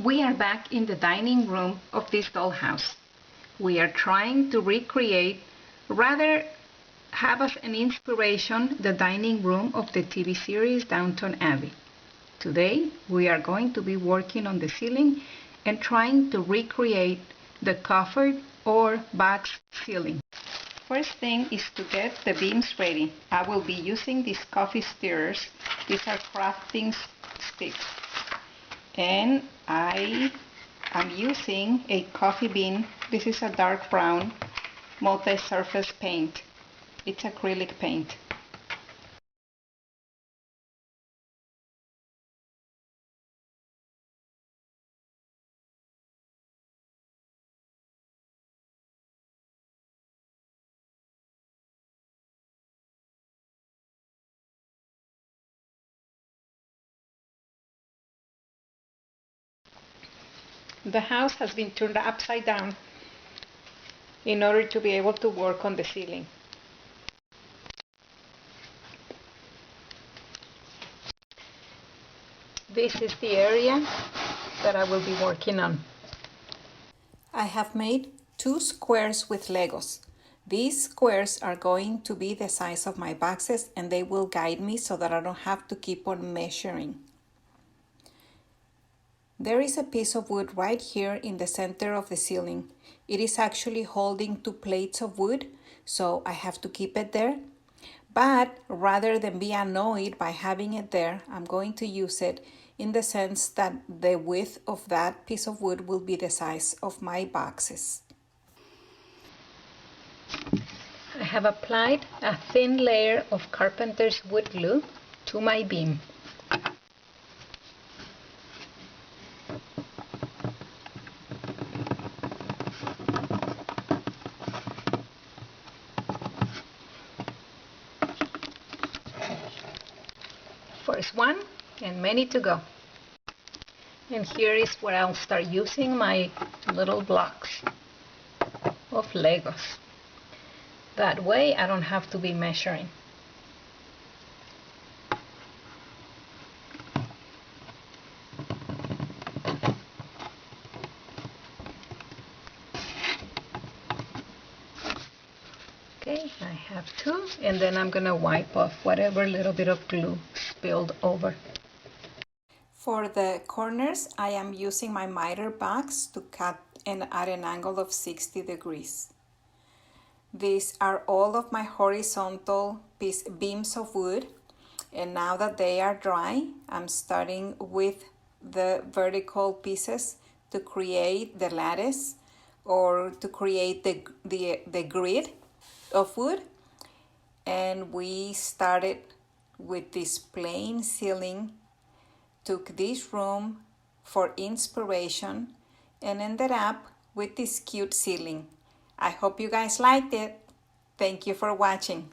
We are back in the dining room of this dollhouse. We are trying to recreate, rather have as an inspiration, the dining room of the TV series Downton Abbey. Today we are going to be working on the ceiling and trying to recreate the coffered or box ceiling. First thing is to get the beams ready. I will be using these coffee stirrers. These are crafting sticks. And I am using a coffee bean. This is a dark brown multi-surface paint. It's acrylic paint. The house has been turned upside down in order to be able to work on the ceiling. This is the area that I will be working on. I have made 2 squares with Legos. These squares are going to be the size of my boxes and they will guide me so that I don't have to keep on measuring. There is a piece of wood right here in the center of the ceiling. It is actually holding 2 plates of wood, so I have to keep it there. But rather than be annoyed by having it there, I'm going to use it in the sense that the width of that piece of wood will be the size of my boxes. I have applied a thin layer of carpenter's wood glue to my beam. First one and many to go. And here is where I'll start using my little blocks of Legos. That way I don't have to be measuring. Okay, I have 2, and then I'm going to wipe off whatever little bit of glue spilled over. For the corners, I am using my miter box to cut at an angle of 60 degrees. These are all of my horizontal beams of wood, and now that they are dry, I'm starting with the vertical pieces to create the lattice or to create the grid of wood. And we started with this plain ceiling, took this room for inspiration, and ended up with this cute ceiling. I hope you guys liked it. Thank you for watching.